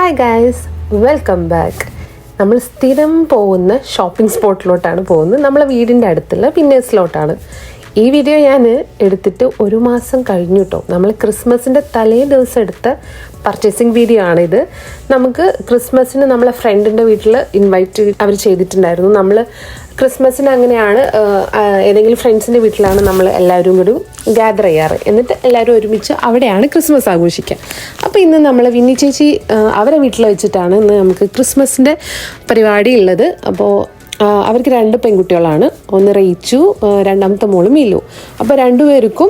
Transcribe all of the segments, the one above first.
Hi guys, welcome back. നമ്മൾ സ്ഥിരം പോകുന്ന ഷോപ്പിംഗ് സ്പോട്ടിലോട്ടാണ് പോകുന്നത്. നമ്മളെ വീടിൻ്റെ അടുത്തുള്ള വിന്നേഴ്സിലോട്ടാണ്. ഈ വീഡിയോ ഞാൻ എടുത്തിട്ട് 1 മാസം കഴിഞ്ഞു കേട്ടോ. നമ്മൾ ക്രിസ്മസിൻ്റെ തലേ ദിവസം എടുത്ത പർച്ചേസിങ് വീഡിയോ ആണിത്. നമുക്ക് ക്രിസ്മസിന് നമ്മളെ ഫ്രണ്ടിൻ്റെ വീട്ടിൽ ഇൻവൈറ്റ് അവർ ചെയ്തിട്ടുണ്ടായിരുന്നു. നമ്മൾ ക്രിസ്മസിന് അങ്ങനെയാണ്, ഏതെങ്കിലും ഫ്രണ്ട്സിൻ്റെ വീട്ടിലാണ് നമ്മൾ എല്ലാവരും കൂടി ഗ്യാദർ ചെയ്യാറ്. എന്നിട്ട് എല്ലാവരും ഒരുമിച്ച് അവിടെയാണ് ക്രിസ്മസ് ആഘോഷിക്കുക. അപ്പോൾ ഇന്ന് നമ്മൾ വിന്നി ചേച്ചി അവരെ വീട്ടിൽ വെച്ചിട്ടാണ് ഇന്ന് നമുക്ക് ക്രിസ്മസിൻ്റെ പരിപാടി ഉള്ളത്. അപ്പോൾ അവർക്ക് 2 പെൺകുട്ടികളാണ്. ഒന്ന് റേച്ചു, രണ്ടാമത്തെ മോള് മീലു. അപ്പോൾ രണ്ടുപേർക്കും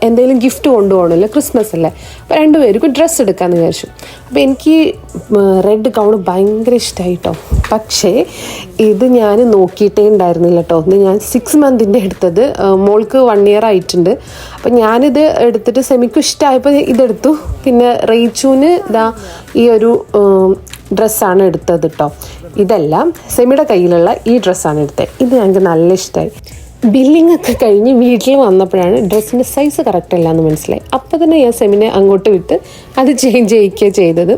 എന്തെങ്കിലും ഗിഫ്റ്റ് കൊണ്ടുപോകണമല്ലോ, ക്രിസ്മസ് അല്ലേ. അപ്പോൾ രണ്ടുപേർക്കും ഡ്രസ്സ് എടുക്കാമെന്ന് വിചാരിച്ചു. അപ്പോൾ എനിക്ക് റെഡ് ഗൗൺ ഭയങ്കര ഇഷ്ടമായിട്ടോ. പക്ഷേ ഇത് ഞാൻ നോക്കിയിട്ടേ ഉണ്ടായിരുന്നില്ല കേട്ടോ. ഇത് ഞാൻ 6 മന്തിൻ്റെ എടുത്തത്, മോൾക്ക് 1 ഇയർ ആയിട്ടുണ്ട്. അപ്പം ഞാനിത് എടുത്തിട്ട് സെമിക്കും ഇഷ്ടമായപ്പോൾ ഇതെടുത്തു. പിന്നെ റേച്ചുവിന് ഇതാ ഈ ഒരു ഡ്രസ്സാണ് എടുത്തത് കേട്ടോ. ഇതെല്ലാം സെമിയുടെ കയ്യിലുള്ള ഈ ഡ്രസ്സാണ് എടുത്തത്. ഇത് ഞങ്ങൾക്ക് നല്ല ഇഷ്ടമായി. ബില്ലിംഗ് ഒക്കെ കഴിഞ്ഞ് വീട്ടിൽ വന്നപ്പോഴാണ് ഡ്രസ്സിൻ്റെ സൈസ് കറക്റ്റ് അല്ല എന്ന് മനസ്സിലായി. അപ്പോൾ തന്നെ ഞാൻ സെമിനെ അങ്ങോട്ട് വിട്ട് അത് ചേഞ്ച് ചെയ്യിക്കുകയാണ് ചെയ്തത്.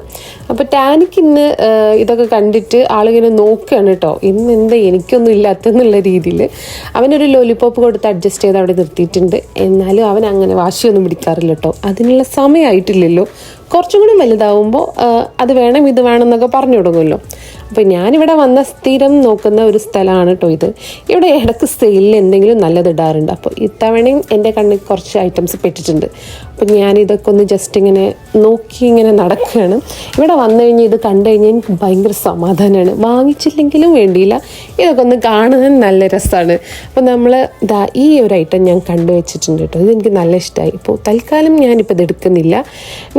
അപ്പോൾ ടാനിക്ക് ഇന്ന് ഇതൊക്കെ കണ്ടിട്ട് ആളിങ്ങനെ നോക്കുകയാണ് കേട്ടോ. ഇന്ന് എന്താ എനിക്കൊന്നും ഇല്ലാത്തെന്നുള്ള രീതിയിൽ അവനൊരു ലോലിപോപ്പ് കൊടുത്ത് അഡ്ജസ്റ്റ് ചെയ്ത് അവിടെ നിർത്തിയിട്ടുണ്ട്. എന്നാലും അവൻ അങ്ങനെ വാശിയൊന്നും പിടിക്കാറില്ല കേട്ടോ. അതിനുള്ള സമയമായിട്ടില്ലല്ലോ. കുറച്ചും കൂടി വലുതാവുമ്പോൾ അത് വേണം ഇത് വേണം എന്നൊക്കെ പറഞ്ഞു തുടങ്ങുമല്ലോ. അപ്പോൾ ഞാനിവിടെ വന്ന സ്ഥിരം നോക്കുന്ന ഒരു സ്ഥലമാണ് കേട്ടോ ഇത്. ഇവിടെ ഇടയ്ക്ക് സെയിലിൽ എന്തെങ്കിലും നല്ലത് ഇടാറുണ്ട്. അപ്പോൾ ഇത്തവണയും എൻ്റെ കണ്ണിൽ കുറച്ച് ഐറ്റംസ് പെട്ടിട്ടുണ്ട്. അപ്പോൾ ഞാനിതൊക്കെ ഒന്ന് ജസ്റ്റ് ഇങ്ങനെ നോക്കി ഇങ്ങനെ നടക്കുകയാണ്. ഇവിടെ വന്നു കഴിഞ്ഞാൽ ഇത് കണ്ടു കഴിഞ്ഞാൽ എനിക്ക് ഭയങ്കര സമാധാനമാണ്. വാങ്ങിച്ചില്ലെങ്കിലും വേണ്ടിയില്ല, ഇതൊക്കെ ഒന്ന് കാണാൻ നല്ല രസമാണ്. അപ്പോൾ നമ്മൾ ഈ ഒരു ഐറ്റം ഞാൻ കണ്ടുവച്ചിട്ടുണ്ട് കേട്ടോ. ഇതെനിക്ക് നല്ല ഇഷ്ടമായി. ഇപ്പോൾ തൽക്കാലം ഞാനിപ്പോൾ ഇത് എടുക്കുന്നില്ല.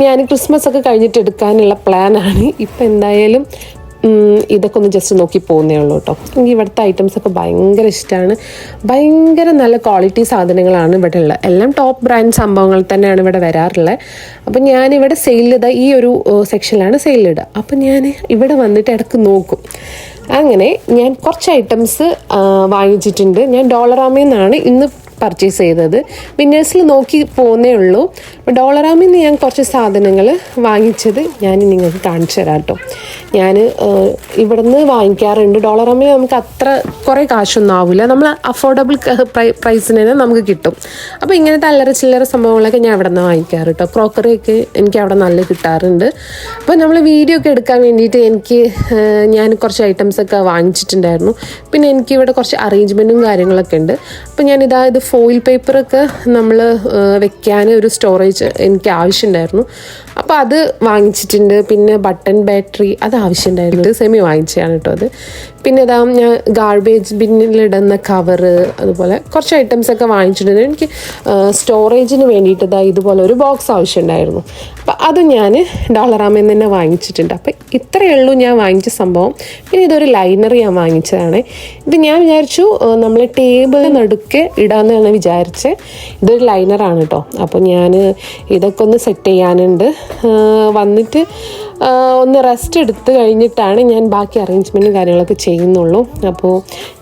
ഞാൻ ക്രിസ്മസ് ഒക്കെ കഴിഞ്ഞിട്ട് എടുക്കാനുള്ള പ്ലാനാണ്. ഇപ്പം എന്തായാലും ഇതൊക്കെ ഒന്ന് ജസ്റ്റ് നോക്കി പോകുന്നേ ഉള്ളൂ കേട്ടോ. എനിക്ക് ഇവിടുത്തെ ഐറ്റംസൊക്കെ ഭയങ്കര ഇഷ്ടമാണ്. ഭയങ്കര നല്ല ക്വാളിറ്റി സാധനങ്ങളാണ് ഇവിടെ ഉള്ളത്. എല്ലാം ടോപ്പ് ബ്രാൻഡ് സംഭവങ്ങൾ തന്നെയാണ് ഇവിടെ വരാറുള്ളത്. അപ്പം ഞാനിവിടെ സെയിലിടുക, ഈ ഒരു സെക്ഷനിലാണ് സെയിലിടുക. അപ്പം ഞാൻ ഇവിടെ വന്നിട്ട് ഇടയ്ക്ക് നോക്കും. അങ്ങനെ ഞാൻ കുറച്ച് ഐറ്റംസ് വാങ്ങിച്ചിട്ടുണ്ട്. ഞാൻ ഡോളറാമയിൽ നിന്നാണ് ഇന്ന് പർച്ചേസ് ചെയ്തത്. വിന്നേഴ്സിൽ നോക്കി പോകുന്നേ ഉള്ളൂ. ഡോളറാമിൽ നിന്ന് ഞാൻ കുറച്ച് സാധനങ്ങൾ വാങ്ങിച്ചത് ഞാൻ നിങ്ങൾക്ക് കാണിച്ചു തരാം കേട്ടോ. ഞാൻ ഇവിടുന്ന് വാങ്ങിക്കാറുണ്ട്. ഡോളറാമിൽ നമുക്ക് അത്ര കുറേ കാശൊന്നും ആവില്ല. നമ്മൾ അഫോർഡബിൾ പ്രൈസിന് തന്നെ നമുക്ക് കിട്ടും. അപ്പോൾ ഇങ്ങനത്തെ അല്ലറ ചില്ലറ സംഭവങ്ങളൊക്കെ ഞാൻ അവിടെ നിന്ന് വാങ്ങിക്കാറ് കേട്ടോ. ക്രോക്കറിയൊക്കെ എനിക്ക് അവിടെ നല്ല കിട്ടാറുണ്ട്. അപ്പോൾ നമ്മൾ വീഡിയോ ഒക്കെ എടുക്കാൻ വേണ്ടിയിട്ട് ഞാൻ കുറച്ച് ഐറ്റംസൊക്കെ വാങ്ങിച്ചിട്ടുണ്ടായിരുന്നു. പിന്നെ എനിക്കിവിടെ കുറച്ച് അറേഞ്ച്മെൻറ്റും കാര്യങ്ങളൊക്കെ ഉണ്ട്. അപ്പോൾ ഞാനിത് ഫോയിൽ പേപ്പറൊക്കെ നമ്മൾ വെക്കാൻ ഒരു സ്റ്റോറേജ് എനിക്ക് ആവശ്യമുണ്ടായിരുന്നു. അപ്പോൾ അത് വാങ്ങിച്ചിട്ടുണ്ട്. പിന്നെ ബട്ടൺ ബാറ്ററി അത് ആവശ്യമുണ്ടായിരുന്നു. സെമി വാങ്ങിച്ചതാണ് കേട്ടോ അത്. പിന്നെ ഞാൻ ഗാർബേജ് ബിന്നിലിടുന്ന കവറ്, അതുപോലെ കുറച്ച് ഐറ്റംസൊക്കെ വാങ്ങിച്ചിട്ടുണ്ട്. എനിക്ക് സ്റ്റോറേജിന് വേണ്ടിയിട്ട് ഇതുപോലെ ഒരു ബോക്സ് ആവശ്യമുണ്ടായിരുന്നു. അപ്പോൾ അത് ഞാൻ ഡോളറാമയിൽ തന്നെ വാങ്ങിച്ചിട്ടുണ്ട്. അപ്പോൾ ഇത്രയേ ഉള്ളൂ ഞാൻ വാങ്ങിച്ച സംഭവം. പിന്നെ ഇതൊരു ലൈനർ ഞാൻ വാങ്ങിച്ചതാണ്. ഇത് ഞാൻ വിചാരിച്ചു നമ്മൾ ടേബിളിന് നടുക്കെ ഇടാമെന്നാണ് വിചാരിച്ചത്. ഇതൊരു ലൈനറാണ് കേട്ടോ. അപ്പോൾ ഞാൻ ഇതൊക്കെ ഒന്ന് സെറ്റ് ചെയ്യാനുണ്ട്. വന്നിട്ട് ഒന്ന് റെസ്റ്റ് എടുത്ത് കഴിഞ്ഞിട്ടാണ് ഞാൻ ബാക്കി അറേഞ്ച്മെൻറ്റും കാര്യങ്ങളൊക്കെ ചെയ്യുന്നുള്ളൂ. അപ്പോൾ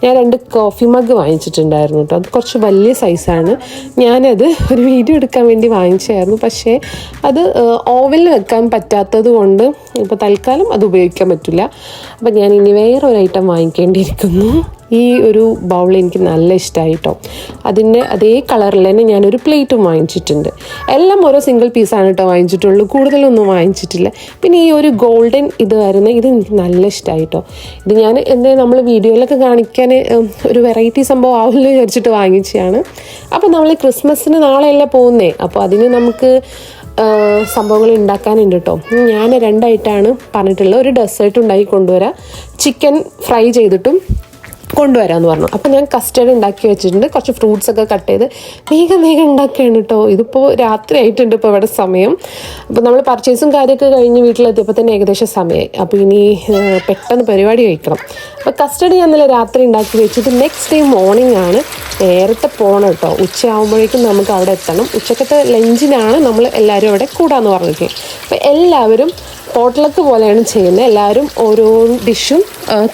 ഞാൻ 2 കോഫി മഗ് വാങ്ങിച്ചിട്ടുണ്ടായിരുന്നു കേട്ടോ. അത് കുറച്ച് വലിയ സൈസാണ്. ഞാനത് ഒരു വീഡിയോ എടുക്കാൻ വേണ്ടി വാങ്ങിച്ചായിരുന്നു. പക്ഷേ അത് ഓവനിൽ വെക്കാൻ പറ്റാത്തത് കൊണ്ട് ഇപ്പോൾ തൽക്കാലം അത് ഉപയോഗിക്കാൻ പറ്റില്ല. അപ്പോൾ ഞാൻ ഇനി വേറൊരു ഐറ്റം വാങ്ങിക്കേണ്ടിയിരിക്കുന്നു. ഈ ഒരു ബൗൾ എനിക്ക് നല്ല ഇഷ്ടമായി കേട്ടോ. അതിൻ്റെ അതേ കളറിൽ തന്നെ ഞാനൊരു പ്ലേറ്റും വാങ്ങിച്ചിട്ടുണ്ട്. എല്ലാം ഓരോ സിംഗിൾ പീസാണ് കേട്ടോ വാങ്ങിച്ചിട്ടുള്ളൂ, കൂടുതലൊന്നും വാങ്ങിച്ചിട്ടില്ല. പിന്നെ ഈ ഒരു ഗോൾഡൻ ഇത് എനിക്ക് നല്ല ഇഷ്ടമായി കേട്ടോ. ഇത് ഞാൻ നമ്മൾ വീഡിയോയിലൊക്കെ കാണിക്കാൻ ഒരു വെറൈറ്റി സംഭവം ആവില്ല വിചാരിച്ചിട്ട് വാങ്ങിച്ചതാണ്. അപ്പോൾ നമ്മൾ ക്രിസ്മസിന് നാളെയല്ല പോകുന്നേ. അപ്പോൾ അതിന് നമുക്ക് സംഭവങ്ങൾ ഉണ്ടാക്കാനുണ്ട് കേട്ടോ. ഞാൻ 2 ആയിട്ടാണ് പറഞ്ഞിട്ടുള്ളത്. ഒരു ഡെസേർട്ട് ഉണ്ടാക്കി കൊണ്ടുവരാം, ചിക്കൻ ഫ്രൈ ചെയ്തിട്ടും കൊണ്ടുവരാമെന്ന് പറഞ്ഞു. അപ്പോൾ ഞാൻ കസ്റ്റർഡ് ഉണ്ടാക്കി വെച്ചിട്ടുണ്ട്. കുറച്ച് ഫ്രൂട്ട്സൊക്കെ കട്ട് ചെയ്ത് വേഗം ഉണ്ടാക്കുകയാണ് കേട്ടോ. ഇതിപ്പോൾ രാത്രി ആയിട്ടുണ്ട് ഇപ്പോൾ ഇവിടെ സമയം. അപ്പോൾ നമ്മൾ പർച്ചേസും കാര്യമൊക്കെ കഴിഞ്ഞ് വീട്ടിലെത്തിയപ്പോൾ തന്നെ ഏകദേശം സമയമായി. അപ്പോൾ ഇനി പെട്ടെന്ന് പരിപാടി കഴിക്കണം. അപ്പോൾ കസ്റ്റർഡ് ഞാൻ ഇന്നലെ രാത്രി ഉണ്ടാക്കി വെച്ചിട്ട് നെക്സ്റ്റ് ഡേ മോർണിംഗ് ആണ് നേരത്തെ പോകണം കേട്ടോ. ഉച്ചയാകുമ്പോഴേക്കും നമുക്ക് അവിടെ എത്തണം. ഉച്ചക്കത്തെ ലഞ്ചിനാണ് നമ്മൾ എല്ലാവരും അവിടെ കൂടാന്ന് പറഞ്ഞിട്ട്. അപ്പോൾ എല്ലാവരും പോട്ട്ലക്ക് പോലെയാണ് ചെയ്യുന്നത്. എല്ലാവരും ഓരോ ഡിഷും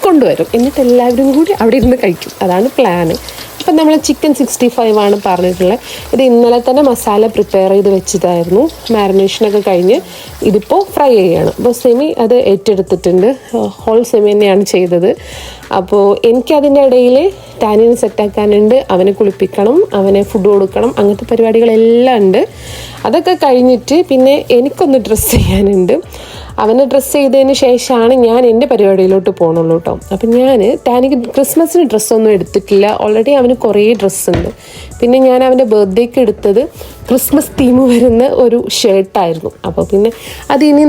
കൊണ്ടുവരും. എന്നിട്ട് എല്ലാവരും കൂടി അവിടെ ഇരുന്ന് കഴിക്കും. അതാണ് പ്ലാന്. അപ്പം നമ്മൾ ചിക്കൻ 65 ആണ് പറഞ്ഞിട്ടുള്ളത്. ഇത് ഇന്നലെ തന്നെ മസാല പ്രിപ്പയർ ചെയ്ത് വെച്ചതായിരുന്നു. മാരിനേഷനൊക്കെ കഴിഞ്ഞ് ഇതിപ്പോൾ ഫ്രൈ ചെയ്യണം. അപ്പോൾ സെമി അത് ഏറ്റെടുത്തിട്ടുണ്ട്. ഹോൾ സെമി തന്നെയാണ് ചെയ്തത്. അപ്പോൾ എനിക്കതിൻ്റെ ഇടയിൽ ടാനിന് സെറ്റാക്കാനുണ്ട്, അവനെ കുളിപ്പിക്കണം, അവനെ ഫുഡ് കൊടുക്കണം, അങ്ങനത്തെ പരിപാടികളെല്ലാം ഉണ്ട്. അതൊക്കെ കഴിഞ്ഞിട്ട് പിന്നെ എനിക്കൊന്ന് ഡ്രസ്സ് ചെയ്യാനുണ്ട്. അവനെ ഡ്രസ്സ് ചെയ്തതിന് ശേഷമാണ് ഞാൻ എൻ്റെ പരിപാടിയിലോട്ട് പോകണുള്ളൂ കേട്ടോ. അപ്പം ഞാൻ ടാനിക്ക് ക്രിസ്മസിന് ഡ്രസ്സൊന്നും എടുത്തിട്ടില്ല. ഓൾറെഡി അവന് കുറേ ഡ്രസ്സുണ്ട്. പിന്നെ ഞാൻ അവൻ്റെ ബർത്ത്ഡേക്ക് എടുത്തത് ക്രിസ്മസ് തീം വരുന്ന ഒരു ഷർട്ടായിരുന്നു. അപ്പോൾ പിന്നെ അതിനി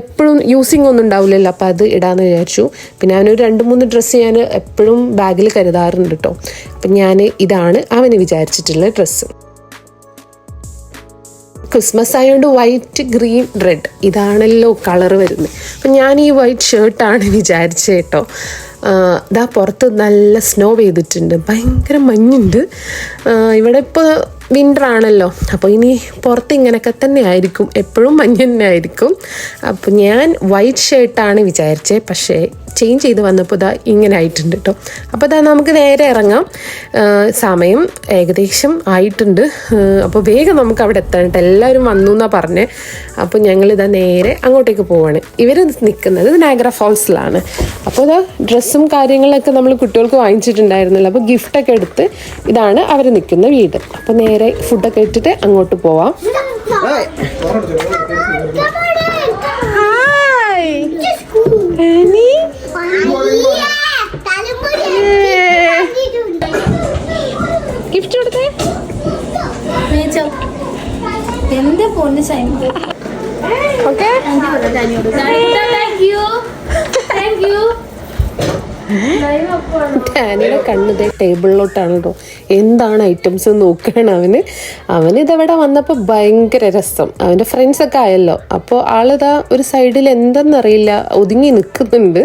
എപ്പോഴും യൂസിങ് ഒന്നും ഉണ്ടാവില്ലല്ലോ, അപ്പോൾ അത് ഇടാമെന്ന് വിചാരിച്ചു. പിന്നെ അവനൊരു 2-3 ഡ്രസ്സ് ഞാൻ എപ്പോഴും ബാഗിൽ കരുതാറുണ്ട് കേട്ടോ. അപ്പം ഞാൻ ഇതാണ് അവന് വിചാരിച്ചിട്ടുള്ള ഡ്രസ്സ്. ക്രിസ്മസ് ആയതുകൊണ്ട് വൈറ്റ്, ഗ്രീൻ, റെഡ് ഇതാണല്ലോ കളർ വരുന്നത്. അപ്പം ഞാൻ ഈ വൈറ്റ് ഷർട്ടാണ് വിചാരിച്ചത് കേട്ടോ. ഇതാ പുറത്ത് നല്ല സ്നോ പെയ്തിട്ടുണ്ട്, ഭയങ്കര മഞ്ഞുണ്ട്. ഇവിടെ ഇപ്പോൾ വിൻ്റർ ആണല്ലോ, അപ്പോൾ ഇനി പുറത്ത് ഇങ്ങനെയൊക്കെ തന്നെ ആയിരിക്കും, എപ്പോഴും മഞ്ഞ് തന്നെ ആയിരിക്കും. അപ്പോൾ ഞാൻ വൈറ്റ് ഷർട്ടാണ് വിചാരിച്ചത്, പക്ഷേ ചേഞ്ച് ചെയ്ത് വന്നപ്പോൾ ഇതാ ഇങ്ങനെ ആയിട്ടുണ്ട് കേട്ടോ. അപ്പോൾ ഇതാ നമുക്ക് നേരെ ഇറങ്ങാം. സമയം ഏകദേശം ആയിട്ടുണ്ട്. അപ്പോൾ വേഗം നമുക്ക് അവിടെ എത്താൻ കേട്ടോ. എല്ലാവരും വന്നു എന്നാണ് പറഞ്ഞത്. അപ്പോൾ ഞങ്ങളിതാ നേരെ അങ്ങോട്ടേക്ക് പോവാണ്. ഇവർ നിൽക്കുന്നത് നയാഗ്ര ഫോൾസിലാണ്. അപ്പോൾ ഇതാ ഡ്രസ്സും കാര്യങ്ങളൊക്കെ നമ്മൾ കുട്ടികൾക്ക് വാങ്ങിച്ചിട്ടുണ്ടായിരുന്നല്ലോ, അപ്പോൾ ഗിഫ്റ്റൊക്കെ എടുത്ത് ഇതാണ് അവർ നിൽക്കുന്ന വീട്. അപ്പോൾ നേരെ ഫുഡൊക്കെ ഇട്ടിട്ട് അങ്ങോട്ട് പോവാം. ഗിഫ്റ്റ് കൊടുത്തേ എന്റെ ഫോണിന് ഷൈൻ. ഓക്കെ, ടാനിയുടെ കണ്ണിതേ ടേബിളിലോട്ടാണ് കേട്ടോ. എന്താണ് ഐറ്റംസ് നോക്കുകയാണ് അവനിതവിടെ വന്നപ്പോൾ ഭയങ്കര രസം. അവൻ്റെ ഫ്രണ്ട്സൊക്കെ ആയല്ലോ, അപ്പോൾ ആളിതാ ഒരു സൈഡിൽ എന്തെന്നറിയില്ല ഒതുങ്ങി നിൽക്കുന്നുണ്ട്.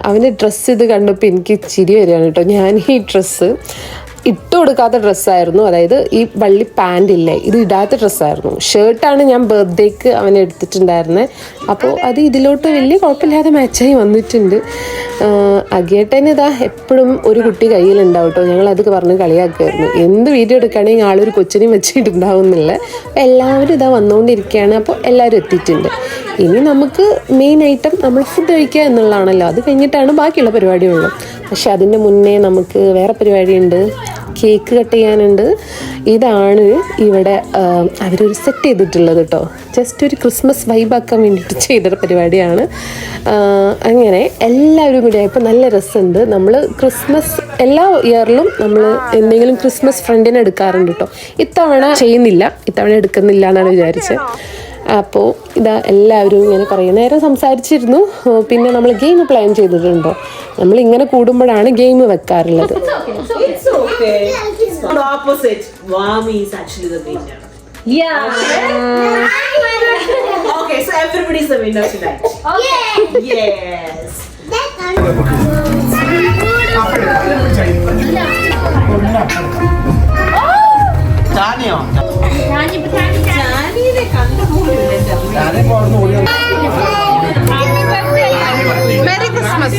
അവൻ്റെ ഡ്രസ്സ് ഇത് കണ്ടപ്പോൾ എനിക്ക് ചിരി വരികയാണ് കേട്ടോ. ഞാൻ ഈ ഡ്രസ്സ് ഇട്ട് കൊടുക്കാത്ത ഡ്രസ്സായിരുന്നു. അതായത് ഈ വള്ളി പാൻ്റ് ഇല്ലേ, ഇത് ഇടാത്ത ഡ്രസ്സായിരുന്നു. ഷർട്ടാണ് ഞാൻ ബർത്ത്ഡേക്ക് അവൻ എടുത്തിട്ടുണ്ടായിരുന്നത്. അപ്പോൾ അത് ഇതിലോട്ട് വലിയ കുഴപ്പമില്ലാതെ മാച്ചായി വന്നിട്ടുണ്ട്. അഗേട്ടന് ഇതാ എപ്പോഴും ഒരു കുട്ടി കയ്യിലുണ്ടാവും കേട്ടോ. ഞങ്ങളതൊക്കെ പറഞ്ഞ് കളിയാക്കുമായിരുന്നു. എന്ത് വീഡിയോ എടുക്കുകയാണെങ്കിൽ ആളൊരു കൊച്ചിനെയും വെച്ചിട്ടുണ്ടാവുന്നില്ല. എല്ലാവരും ഇതാ വന്നുകൊണ്ടിരിക്കുകയാണ്. അപ്പോൾ എല്ലാവരും എത്തിയിട്ടുണ്ട്. ഇനി നമുക്ക് മെയിൻ ഐറ്റം നമ്മൾ ഫുഡ് കഴിക്കുക എന്നുള്ളതാണല്ലോ. അത് കഴിഞ്ഞിട്ടാണ് ബാക്കിയുള്ള പരിപാടിയുള്ളൂ. പക്ഷെ അതിൻ്റെ മുന്നേ നമുക്ക് വേറെ പരിപാടിയുണ്ട്. കേക്ക് കട്ട് ചെയ്യാനുണ്ട്. ഇതാണ് ഇവിടെ അവരൊരു സെറ്റ് ചെയ്തിട്ടുള്ളത് കേട്ടോ. ജസ്റ്റ് ഒരു ക്രിസ്മസ് വൈബാക്കാൻ വേണ്ടിയിട്ട് ചെയ്തൊരു പരിപാടിയാണ്. അങ്ങനെ എല്ലാവരും കൂടി ആയപ്പോൾ നല്ല രസമുണ്ട്. നമ്മൾ ക്രിസ്മസ് എല്ലാ ഇയറിലും നമ്മൾ എന്തെങ്കിലും ക്രിസ്മസ് ഫ്രണ്ടിനെ എടുക്കാറുണ്ട് കേട്ടോ. ഇത്തവണ ചെയ്യുന്നില്ല, ഇത്തവണ എടുക്കുന്നില്ല എന്നാണ് വിചാരിച്ചത്. അപ്പോൾ ഇതാ എല്ലാവരും ഇങ്ങനെ കുറേ നേരം സംസാരിച്ചിരുന്നു. പിന്നെ നമ്മൾ ഗെയിം പ്ലാൻ ചെയ്തിട്ടുണ്ടോ. നമ്മൾ ഇങ്ങനെ കൂടുമ്പോഴാണ് game വെക്കാറുള്ളത്. Merry Christmas.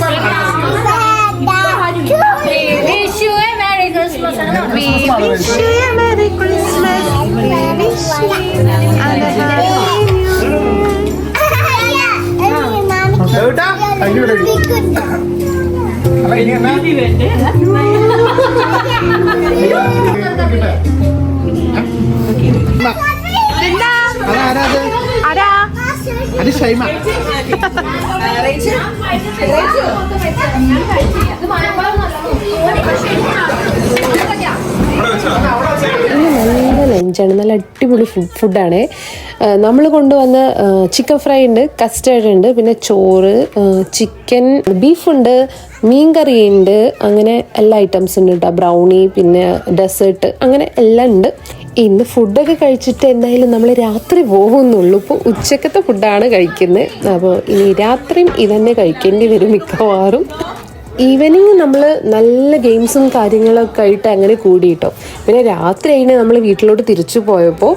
Wish you a Merry Christmas. We wish you a Merry Christmas. We wish you and a Happy New അത് ഷൈമ. നല്ല ലഞ്ചാണ്, നല്ല അടിപൊളി ഫുഡാണ്. നമ്മൾ കൊണ്ടുവന്ന ചിക്കൻ ഫ്രൈ ഉണ്ട്, കസ്റ്റേർഡ് ഉണ്ട്, പിന്നെ ചോറ്, ചിക്കൻ, ബീഫുണ്ട്, മീൻകറി ഉണ്ട്, അങ്ങനെ എല്ലാ ഐറ്റംസ് ഉണ്ട് കേട്ടോ. ബ്രൗണി, പിന്നെ ഡെസേർട്ട്, അങ്ങനെ എല്ലാം ഉണ്ട്. ഇന്ന് ഫുഡൊക്കെ കഴിച്ചിട്ട് എന്തായാലും നമ്മൾ രാത്രി പോകുന്നുള്ളൂ. ഇപ്പോൾ ഉച്ചക്കത്തെ ഫുഡാണ് കഴിക്കുന്നത്. അപ്പോൾ ഇനി രാത്രിയും ഇതന്നെ കഴിക്കേണ്ടി വരും മിക്കവാറും. ഈവനിങ് നമ്മൾ നല്ല ഗെയിംസും കാര്യങ്ങളൊക്കെ ആയിട്ട് അങ്ങനെ കൂടിയിട്ടോ. പിന്നെ രാത്രി കഴിഞ്ഞ് നമ്മൾ വീട്ടിലോട്ട് തിരിച്ചു പോയപ്പോൾ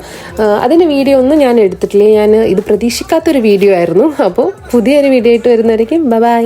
അതിൻ്റെ വീഡിയോ ഒന്നും ഞാൻ എടുത്തിട്ടില്ല. ഞാൻ ഇത് പ്രതീക്ഷിക്കാത്തൊരു വീഡിയോ ആയിരുന്നു. അപ്പോൾ പുതിയൊരു വീഡിയോ ആയിട്ട് വരുന്നവരേക്കും ബൈ.